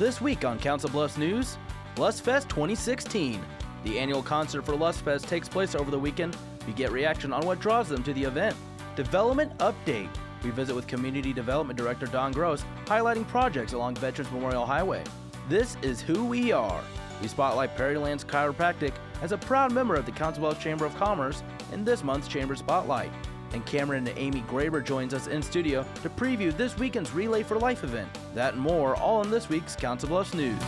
This week on Council Bluffs News, Bluffs Fest 2016. The annual concert for Bluffs Fest takes place over the weekend. We get reaction on what draws them to the event. Development update. We visit with Community Development Director Don Gross, highlighting projects along Veterans Memorial Highway. This is who we are. We spotlight Prairielands Chiropractic as a proud member of the Council Bluffs Chamber of Commerce in this month's Chamber Spotlight. And Cameron and Amy Graber joins us in studio to preview this weekend's Relay for Life event. That and more, all in this week's Council Bluffs News.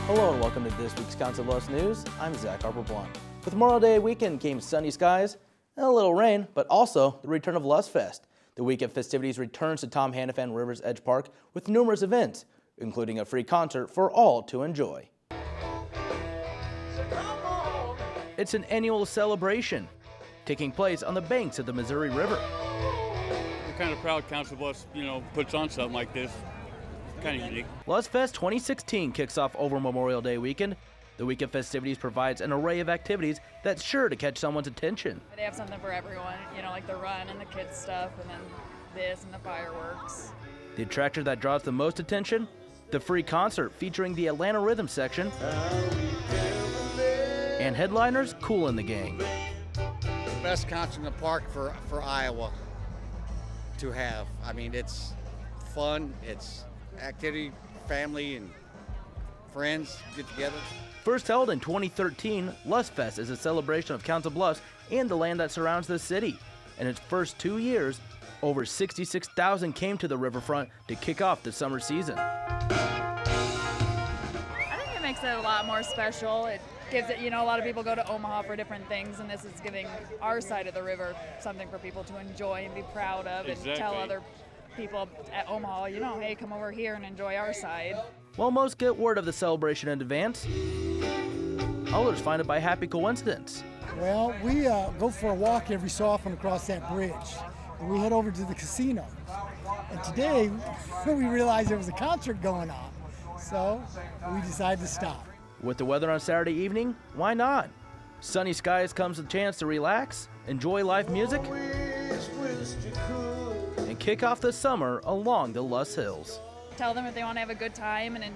Hello and welcome to this week's Council Bluffs News. I'm Zach Harper-Blunt. With Memorial Day weekend came sunny skies and a little rain, but also the return of Bluffs Fest. The weekend festivities returns to Tom Hannafan Rivers Edge Park with numerous events, including a free concert for all to enjoy. It's an annual celebration taking place on the banks of the Missouri River. We're kind of proud Council Bluffs, puts on something like this. Kind of unique. Bluffs Fest 2016 kicks off over Memorial Day weekend. The weekend festivities provides an array of activities that's sure to catch someone's attention. They have something for everyone, like the run and the kids stuff, and then this and the fireworks. The attraction that draws the most attention? The free concert featuring the Atlanta Rhythm section and headliners Kool and the Gang. The best concert in the park for Iowa to have. I mean, it's fun, it's activity, family and friends get together. First held in 2013, Bluffs Fest is a celebration of Council Bluffs and the land that surrounds the city. In its first 2 years, over 66,000 came to the riverfront to kick off the summer season. I think it makes it a lot more special. It gives it, a lot of people go to Omaha for different things, and this is giving our side of the river something for people to enjoy and be proud of. Exactly. And tell other people at Omaha, hey, come over here and enjoy our side. While most get word of the celebration in advance, others find it by happy coincidence. Well, we go for a walk every so often across that bridge. And we head over to the casino. And today, we realized there was a concert going on. So we decided to stop. With the weather on Saturday evening, why not? Sunny skies comes with a chance to relax, enjoy live music, and kick off the summer along the Luss Hills. Tell them if they want to have a good time and a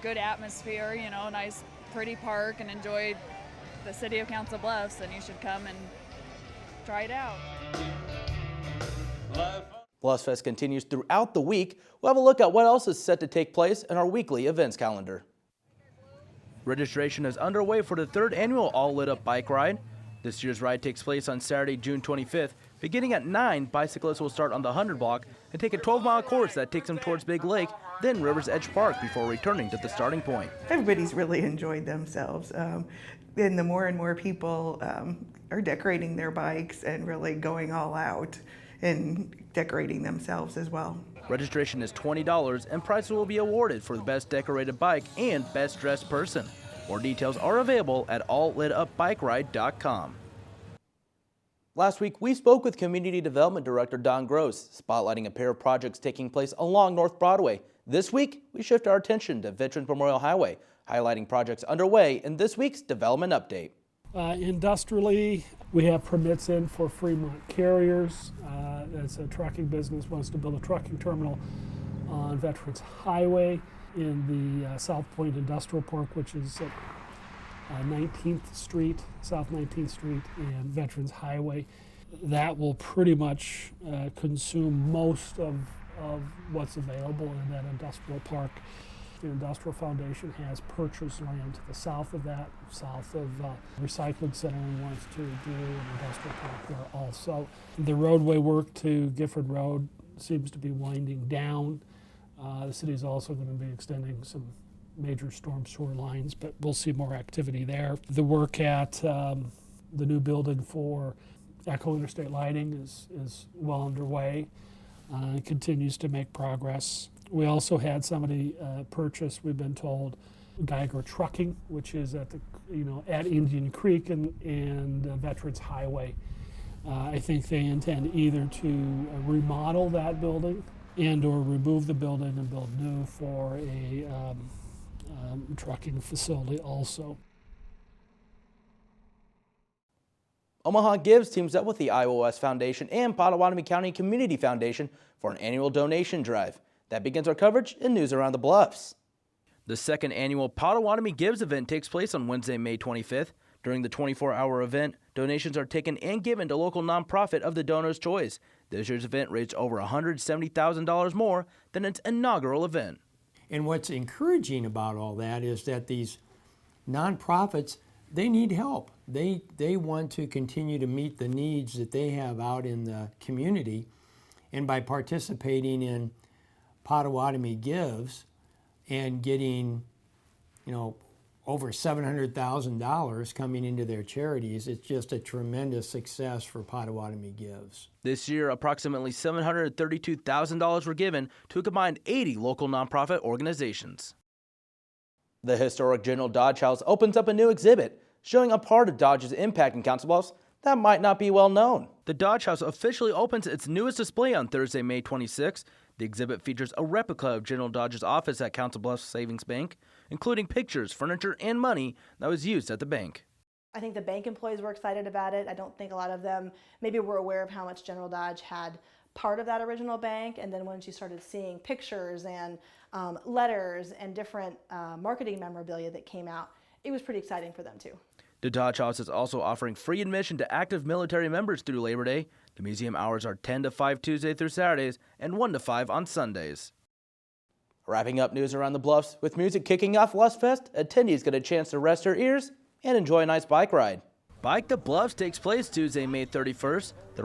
good atmosphere, a nice pretty park, and enjoy the city of Council Bluffs, then you should come and try it out. Bluffs Fest continues throughout the week. We'll have a look at what else is set to take place in our weekly events calendar. Registration is underway for the third annual All Lit Up Bike Ride. This year's ride takes place on Saturday, June 25th. Beginning at 9, bicyclists will start on the 100 block and take a 12-mile course that takes them towards Big Lake, then Rivers Edge Park before returning to the starting point. Everybody's really enjoyed themselves. And the more and more people are decorating their bikes and really going all out and decorating themselves as well. Registration is $20 and prizes will be awarded for the best decorated bike and best dressed person. More details are available at allitupbikeride.com. Last week, we spoke with Community Development Director Don Gross, spotlighting a pair of projects taking place along North Broadway. This week, we shift our attention to Veterans Memorial Highway, highlighting projects underway in this week's Development Update. Industrially, we have permits in for Fremont Carriers. That's a trucking business, wants to build a trucking terminal on Veterans Highway in the South Point Industrial Park, which is at 19th Street, South 19th Street and Veterans Highway. That will pretty much consume most of what's available in that industrial park. The Industrial Foundation has purchased land to the south of that, south of Recycling Center, and wants to do an industrial park there also. The roadway work to Gifford Road seems to be winding down. The city is also going to be extending some major storm sewer lines, but we'll see more activity there. The work at The new building for Echo Interstate Lighting is well underway, continues to make progress. We also had somebody purchase, we've been told, Geiger Trucking, which is at at Indian Creek and Veterans Highway. I think they intend either to remodel that building and or remove the building and build new for a trucking facility also. Omaha Gives teams up with the Iowa West Foundation and Pottawatomie County Community Foundation for an annual donation drive. That begins our coverage in News Around the Bluffs. The second annual Pottawatomie Gives event takes place on Wednesday, May 25th. During the 24-hour event, donations are taken and given to local nonprofit of the donor's choice. This year's event raised over $170,000 more than its inaugural event. And what's encouraging about all that is that these nonprofits, they need help. They want to continue to meet the needs that they have out in the community. And by participating in Pottawatomie Gives and getting, over $700,000 coming into their charities, it's just a tremendous success for Pottawatomie Gives. This year, approximately $732,000 were given to a combined 80 local nonprofit organizations. The historic General Dodge House opens up a new exhibit showing a part of Dodge's impact in Council Bluffs that might not be well known. The Dodge House officially opens its newest display on Thursday, May 26th. The exhibit features a replica of General Dodge's office at Council Bluffs Savings Bank, including pictures, furniture, and money that was used at the bank. I think the bank employees were excited about it. I don't think a lot of them maybe were aware of how much General Dodge had part of that original bank, and then once you started seeing pictures and letters and different marketing memorabilia that came out, it was pretty exciting for them too. The Dodge House is also offering free admission to active military members through Labor Day. The museum hours are 10 to 5 Tuesday through Saturdays and 1 to 5 on Sundays. Wrapping up News Around the Bluffs with music kicking off Lust Fest, attendees get a chance to rest their ears and enjoy a nice bike ride. Bike to Bluffs takes place Tuesday, May 31st. The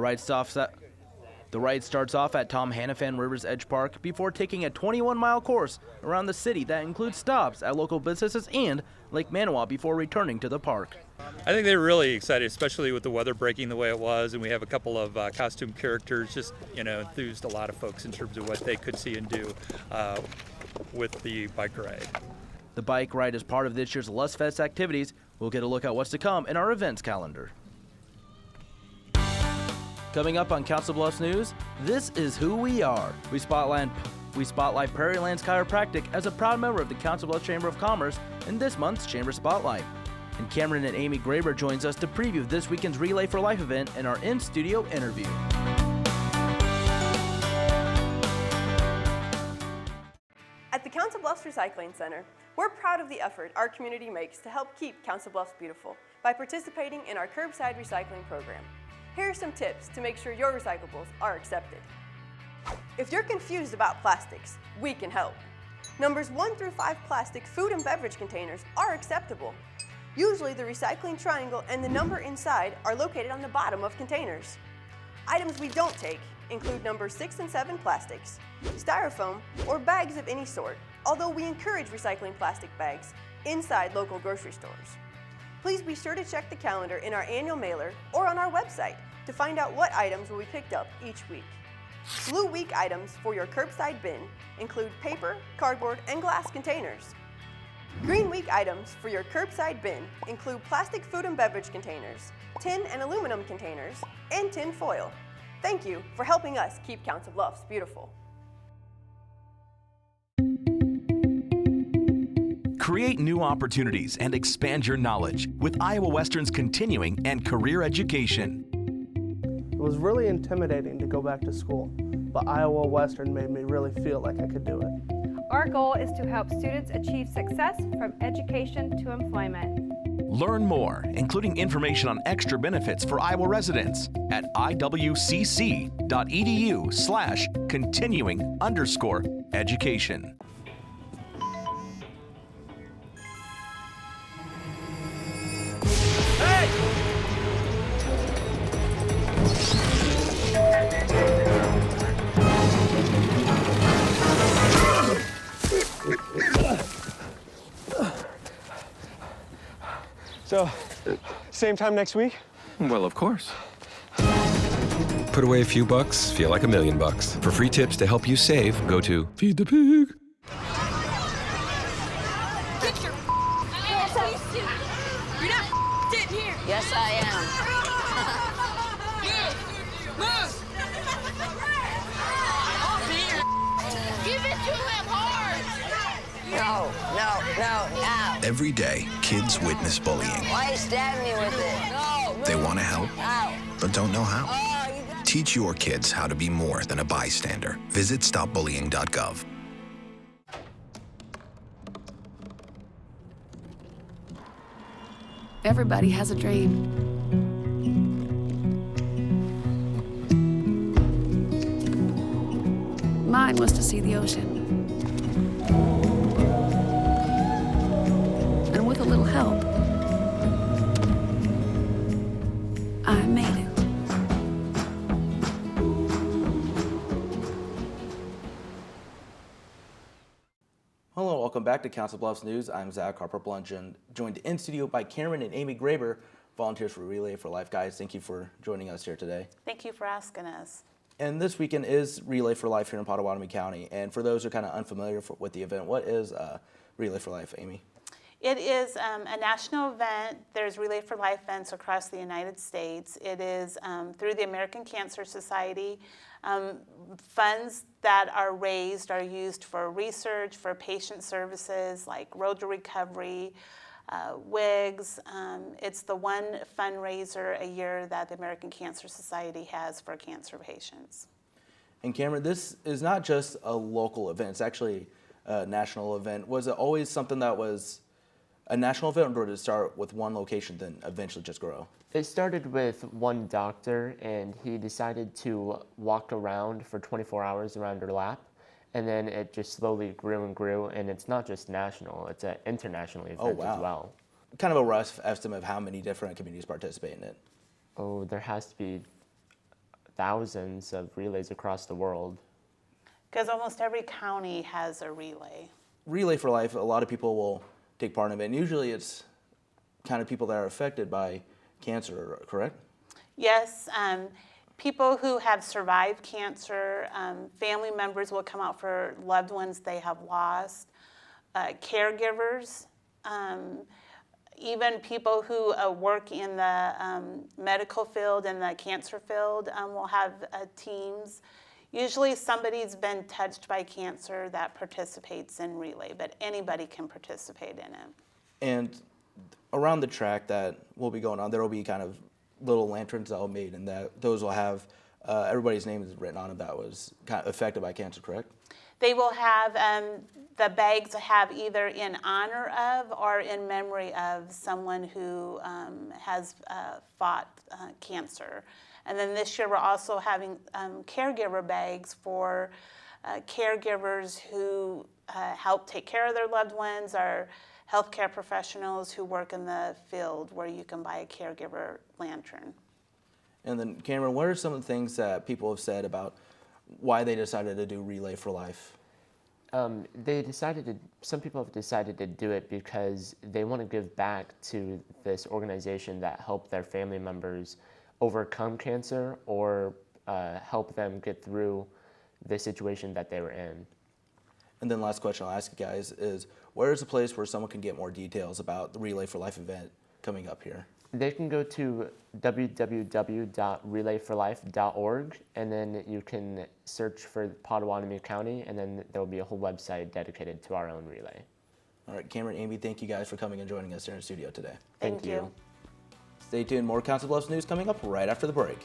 ride starts off at Tom Hannafan River's Edge Park before taking a 21-mile course around the city that includes stops at local businesses and Lake Manawa before returning to the park. I think they were really excited, especially with the weather breaking the way it was, and we have a couple of costume characters. Just enthused a lot of folks in terms of what they could see and do with the bike ride. The bike ride is part of this year's Lust Fest activities. We'll get a look at what's to come in our events calendar. Coming up on Council Bluffs News, this is who we are. We spotlight Prairie Lands Chiropractic as a proud member of the Council Bluffs Chamber of Commerce in this month's Chamber Spotlight. And Cameron and Amy Graber joins us to preview this weekend's Relay for Life event in our in-studio interview. At the Council Bluffs Recycling Center, we're proud of the effort our community makes to help keep Council Bluffs beautiful by participating in our curbside recycling program. Here are some tips to make sure your recyclables are accepted. If you're confused about plastics, we can help. Numbers 1 through 5 plastic food and beverage containers are acceptable. Usually the recycling triangle and the number inside are located on the bottom of containers. Items we don't take include numbers 6 and 7 plastics, styrofoam, or bags of any sort, although we encourage recycling plastic bags inside local grocery stores. Please be sure to check the calendar in our annual mailer or on our website to find out what items will be picked up each week. Blue Week items for your curbside bin include paper, cardboard, and glass containers. Green Week items for your curbside bin include plastic food and beverage containers, tin and aluminum containers, and tin foil. Thank you for helping us keep Council Bluffs beautiful. Create new opportunities and expand your knowledge with Iowa Western's continuing and career education. It was really intimidating to go back to school, but Iowa Western made me really feel like I could do it. Our goal is to help students achieve success from education to employment. Learn more, including information on extra benefits for Iowa residents at iwcc.edu/continuing_education. So, same time next week? Well, of course. Put away a few bucks, feel like $1 million. For free tips to help you save, go to Feed the Pig. Get your ass out. You're not sitting here. Yes, I am. Move. Give it to him hard. No. Every day, kids witness bullying. Why are you stabbing me with it? No. They want to help, Ow. but don't know how. Teach your kids how to be more than a bystander. Visit stopbullying.gov. Everybody has a dream. Mine was to see the ocean. And with a little help, I made it. Hello, welcome back to Council Bluffs News. I'm Zach Harper-Blunt, joined in studio by Cameron and Amy Graber, volunteers for Relay for Life. Guys, thank you for joining us here today. Thank you for asking us. And this weekend is Relay for Life here in Potawatomi County. And for those who are kind of unfamiliar with the event, what is Relay for Life, Amy? It is a national event. There's Relay for Life events across the United States. It is through the American Cancer Society. Funds that are raised are used for research, for patient services like road to recovery, wigs. It's the one fundraiser a year that the American Cancer Society has for cancer patients. And Cameron, this is not just a local event, it's actually a national event. Was it always something that was a national event, or did it start with one location then eventually just grow? It started with one doctor, and he decided to walk around for 24 hours around her lap, and then it just slowly grew and grew, and it's not just national, it's an international event as well. Kind of a rough estimate of how many different communities participate in it? Oh, there has to be thousands of relays across the world. Because almost every county has a relay. Relay for Life, a lot of people will take part in it, and usually it's kind of people that are affected by cancer, correct? Yes, people who have survived cancer, family members will come out for loved ones they have lost, caregivers, even people who work in the medical field and the cancer field will have teams. Usually somebody's been touched by cancer that participates in Relay, but anybody can participate in it. And around the track that will be going on, there will be kind of little lanterns that will be made, and that those will have everybody's name is written on them that was kind of affected by cancer, correct? They will have, the bags have either in honor of or in memory of someone who has fought cancer. And then this year we're also having caregiver bags for caregivers who help take care of their loved ones, or healthcare professionals who work in the field where you can buy a caregiver lantern. And then Cameron, what are some of the things that people have said about why they decided to do Relay for Life? Some people have decided to do it because they want to give back to this organization that helped their family members overcome cancer or help them get through the situation that they were in. And then last question I'll ask you guys is, where is a place where someone can get more details about the Relay for Life event coming up here? They can go to www.relayforlife.org, and then you can search for Potawatomi County, and then there will be a whole website dedicated to our own relay. All right, Cameron, Amy, thank you guys for coming and joining us here in the studio today. Thank you. Stay tuned, more Council Bluffs news coming up right after the break.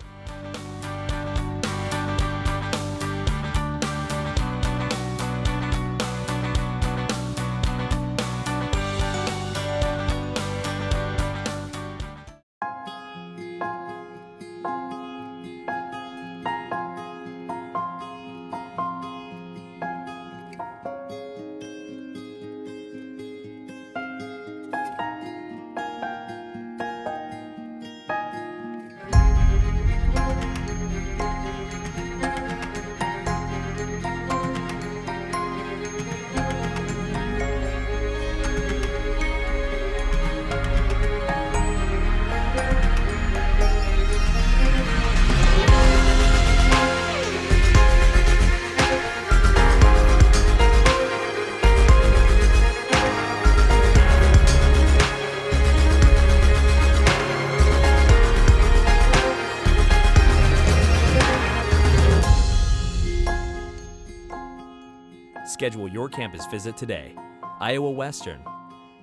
Schedule your campus visit today. Iowa Western.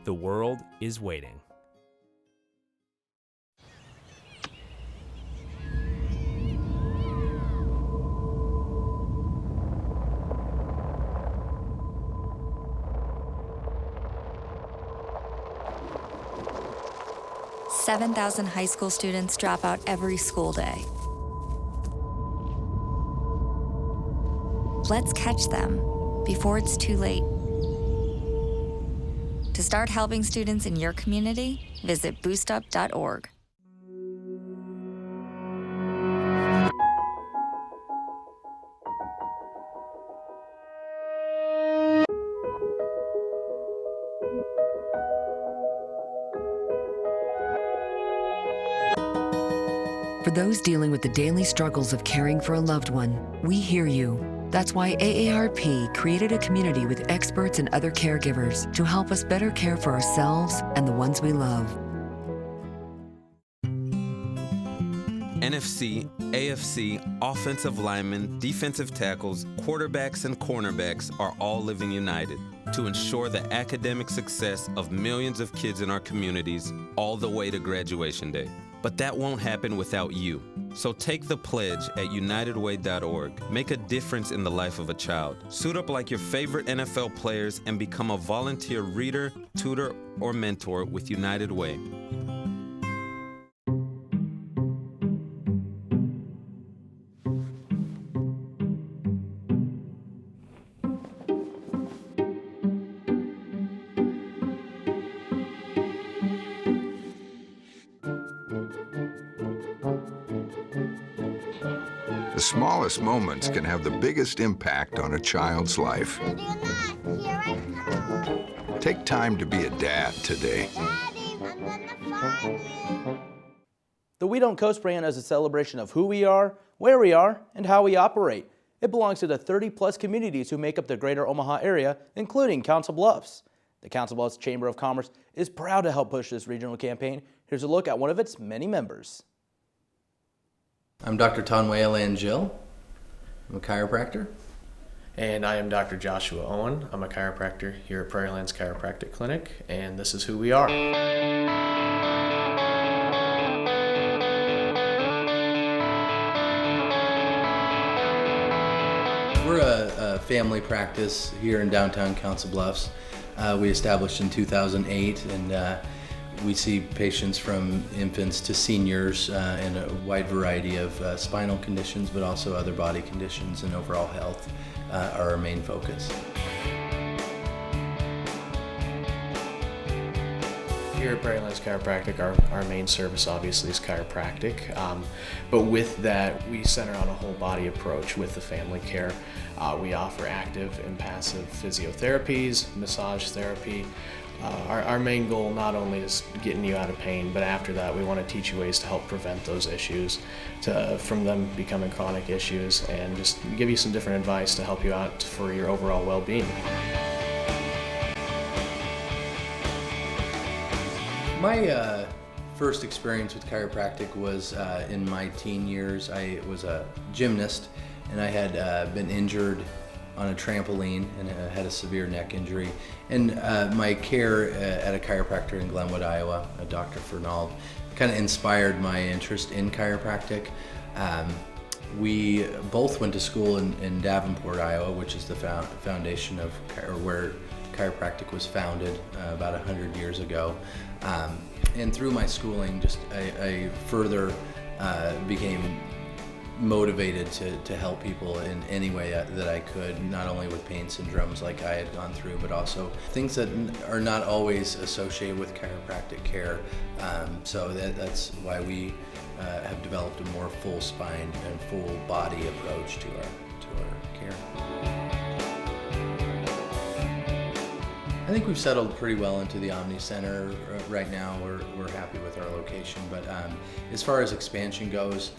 The world is waiting. $7,000 high school students drop out every school day. Let's catch them before it's too late. To start helping students in your community, visit boostup.org. For those dealing with the daily struggles of caring for a loved one, we hear you. That's why AARP created a community with experts and other caregivers to help us better care for ourselves and the ones we love. NFC, AFC, offensive linemen, defensive tackles, quarterbacks, and cornerbacks are all living united to ensure the academic success of millions of kids in our communities all the way to graduation day. But that won't happen without you. So take the pledge at unitedway.org. Make a difference in the life of a child. Suit up like your favorite NFL players and become a volunteer reader, tutor, or mentor with United Way. The smallest moments can have the biggest impact on a child's life. Take time to be a dad today. The We Don't Coast brand is a celebration of who we are, where we are, and how we operate. It belongs to the 30-plus communities who make up the greater Omaha area, including Council Bluffs. The Council Bluffs Chamber of Commerce is proud to help push this regional campaign. Here's a look at one of its many members. I'm Dr. Tonwea Langell. I'm a chiropractor. And I am Dr. Joshua Owen. I'm a chiropractor here at Prairie Lands Chiropractic Clinic, and this is who we are. We're a family practice here in downtown Council Bluffs. We established in 2008, and we see patients from infants to seniors in a wide variety of spinal conditions, but also other body conditions, and overall health are our main focus. Here at Prairie Lands Chiropractic, our main service obviously is chiropractic, but with that we center on a whole body approach with the family care. We offer active and passive physiotherapies, massage therapy. Our main goal not only is getting you out of pain, but after that we want to teach you ways to help prevent those issues from them becoming chronic issues, and just give you some different advice to help you out for your overall well-being. My first experience with chiropractic was in my teen years. I was a gymnast, and I had been injured on a trampoline and had a severe neck injury. And my care at a chiropractor in Glenwood, Iowa, Dr. Fernald, kind of inspired my interest in chiropractic. We both went to school in Davenport, Iowa, which is the foundation of, or where chiropractic was founded about 100 years ago. And through my schooling, I further became motivated to help people in any way that I could, not only with pain syndromes like I had gone through, but also things that are not always associated with chiropractic care. So that's why we have developed a more full spine and full body approach to our care. I think we've settled pretty well into the Omni Center right now. We're happy with our location, but as far as expansion goes,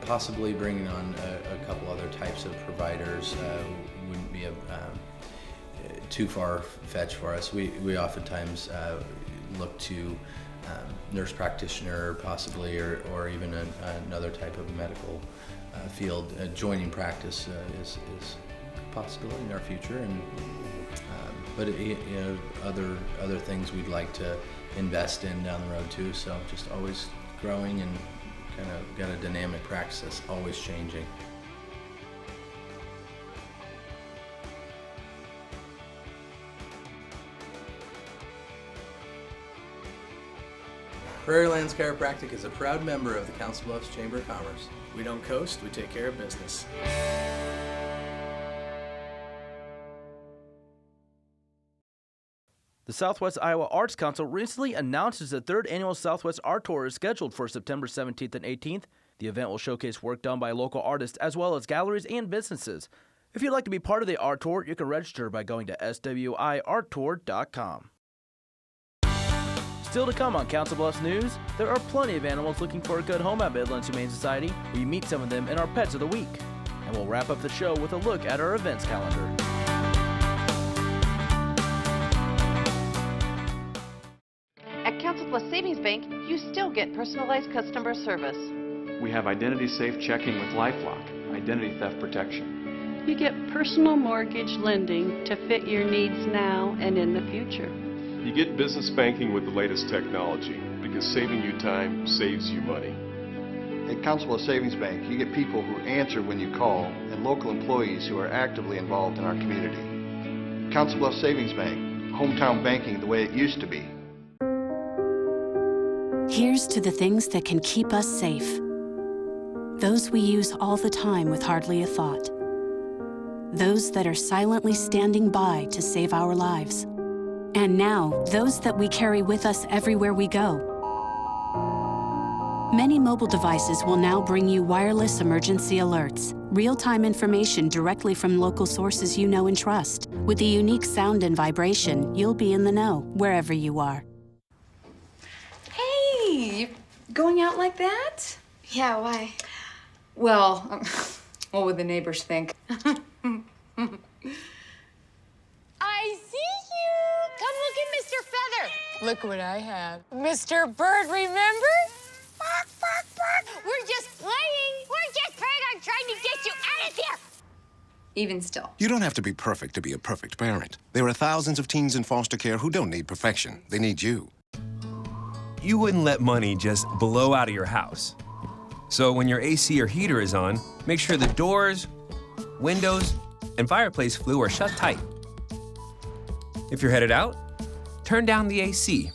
possibly bringing on a couple other types of providers wouldn't be too far-fetched for us. We oftentimes look to nurse practitioner possibly, or even another type of medical field. Joining practice is possibility in our future, and but other things we'd like to invest in down the road too. So just always growing and kind of got a dynamic practice that's always changing. Prairie Lands Chiropractic is a proud member of the Council Bluffs Chamber of Commerce. We don't coast, we take care of business. The Southwest Iowa Arts Council recently announced its third annual Southwest Art Tour is scheduled for September 17th and 18th. The event will showcase work done by local artists as well as galleries and businesses. If you'd like to be part of the art tour, you can register by going to swiarttour.com. Still to come on Council Bluffs News, there are plenty of animals looking for a good home at Midlands Humane Society. We meet some of them in our Pets of the Week. And we'll wrap up the show with a look at our events calendar. At Council Bluffs Savings Bank, you still get personalized customer service. We have identity-safe checking with LifeLock, identity theft protection. You get personal mortgage lending to fit your needs now and in the future. You get business banking with the latest technology, because saving you time saves you money. At Council Bluffs Savings Bank, you get people who answer when you call and local employees who are actively involved in our community. Council Bluffs Savings Bank, hometown banking the way it used to be. Here's to the things that can keep us safe. Those we use all the time with hardly a thought. Those that are silently standing by to save our lives. And now, those that we carry with us everywhere we go. Many mobile devices will now bring you wireless emergency alerts, real-time information directly from local sources you know and trust. With the unique sound and vibration, you'll be in the know, wherever you are. Hey, you going out like that? Yeah, why? Well, what would the neighbors think? I see you! Come look at Mr. Feather. Look what I have. Mr. Bird, remember? Bark, bark, bark. We're just playing. We're just playing. I'm trying to get you out of here. Even still. You don't have to be perfect to be a perfect parent. There are thousands of teens in foster care who don't need perfection. They need you. You wouldn't let money just blow out of your house. So when your AC or heater is on, make sure the doors, windows, and fireplace flue are shut tight. If you're headed out, turn down the AC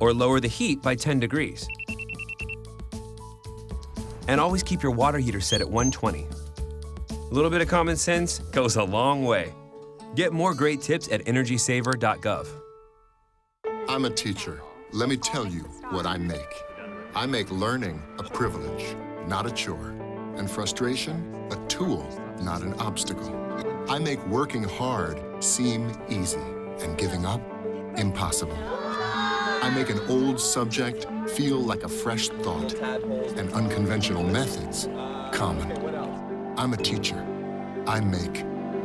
or lower the heat by 10 degrees. And always keep your water heater set at 120. A little bit of common sense goes a long way. Get more great tips at energysaver.gov. I'm a teacher. Let me tell you what I make. I make learning a privilege, not a chore, and frustration a tool, not an obstacle. I make working hard seem easy and giving up impossible. I make an old subject feel like a fresh thought and unconventional methods common. I'm a teacher. I make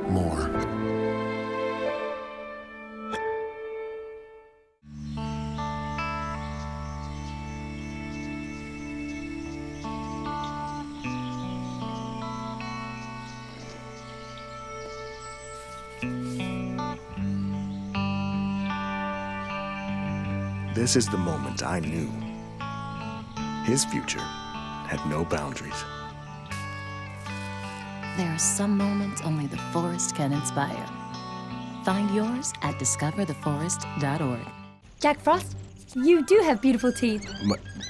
more. This is the moment I knew. His future had no boundaries. There are some moments only the forest can inspire. Find yours at discovertheforest.org. Jack Frost, you do have beautiful teeth.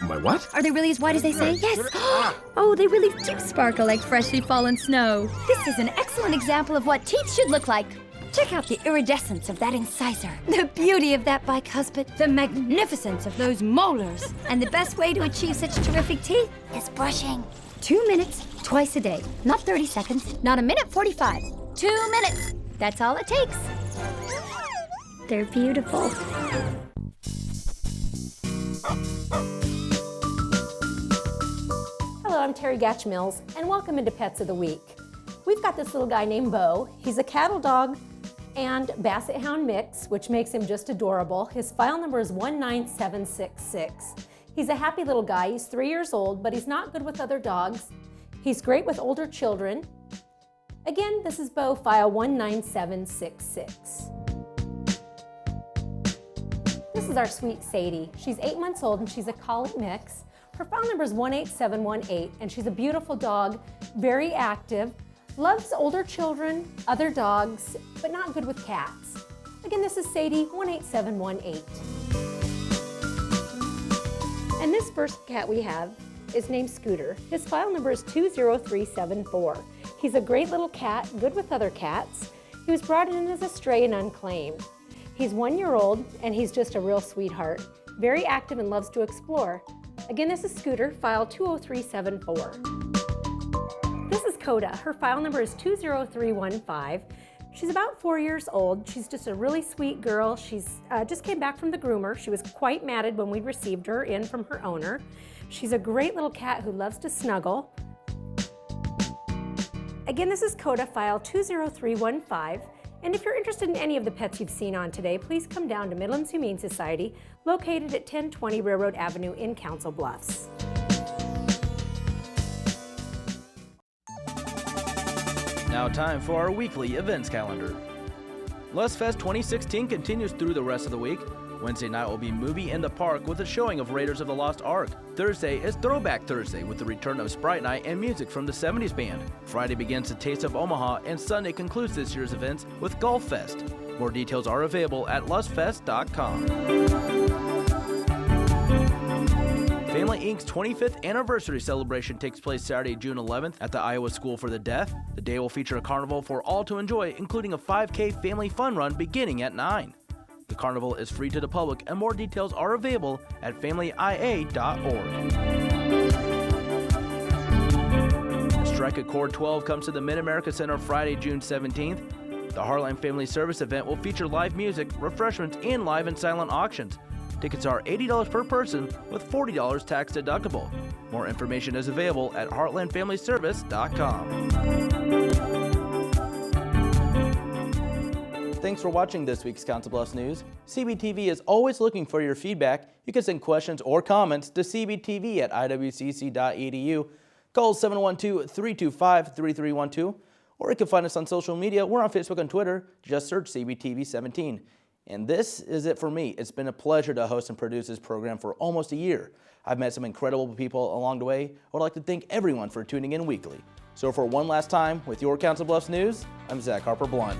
My what? Are they really as white as they say? Yes! Oh, they really do sparkle like freshly fallen snow. This is an excellent example of what teeth should look like. Check out the iridescence of that incisor, the beauty of that bicuspid, the magnificence of those molars. And the best way to achieve such terrific teeth is brushing. 2 minutes, twice a day. Not 30 seconds, not a minute 45. 2 minutes. That's all it takes. They're beautiful. Hello, I'm Terry Gatch Mills, and welcome into Pets of the Week. We've got this little guy named Bo. He's a cattle dog and Basset Hound mix, which makes him just adorable. His file number is 19766. He's a happy little guy. He's 3 years old, but he's not good with other dogs. He's great with older children. Again, this is Bo, file 19766. This is our sweet Sadie. She's 8 months old and she's a collie mix. Her file number is 18718 and she's a beautiful dog, very active, loves older children, other dogs, but not good with cats. Again, this is Sadie, 18718. And this first cat we have is named Scooter. His file number is 20374. He's a great little cat, good with other cats. He was brought in as a stray and unclaimed. He's 1 year old and he's just a real sweetheart, very active and loves to explore. Again, this is Scooter, file 20374. This is Coda. Her file number is 20315. She's about 4 years old. She's just a really sweet girl. She's just came back from the groomer. She was quite matted when we received her in from her owner. She's a great little cat who loves to snuggle. Again, this is Coda, file 20315. And if you're interested in any of the pets you've seen on today, please come down to Midlands Humane Society, located at 1020 Railroad Avenue in Council Bluffs. Now time for our weekly events calendar. LustFest 2016 continues through the rest of the week. Wednesday night will be Movie in the Park with a showing of Raiders of the Lost Ark. Thursday is Throwback Thursday with the return of Sprite Night and music from the 70s band. Friday begins the Taste of Omaha, and Sunday concludes this year's events with Golf Fest. More details are available at lustfest.com. Family Inc.'s 25th anniversary celebration takes place Saturday, June 11th at the Iowa School for the Deaf. The day will feature a carnival for all to enjoy, including a 5K family fun run beginning at 9. The carnival is free to the public, and more details are available at familyia.org. Strike a Chord 12 comes to the Mid-America Center Friday, June 17th. The Heartland Family Service event will feature live music, refreshments, and live and silent auctions. Tickets are $80 per person with $40 tax deductible. More information is available at heartlandfamilyservice.com. Thanks for watching this week's Council Bluffs News. CBTV is always looking for your feedback. You can send questions or comments to cbtv@iwcc.edu. Call 712-325-3312. Or you can find us on social media. We're on Facebook and Twitter. Just search CBTV17. And this is it for me. It's been a pleasure to host and produce this program for almost a year. I've met some incredible people along the way. I would like to thank everyone for tuning in weekly. So for one last time, with your Council Bluffs News, I'm Zach Harper-Blunt.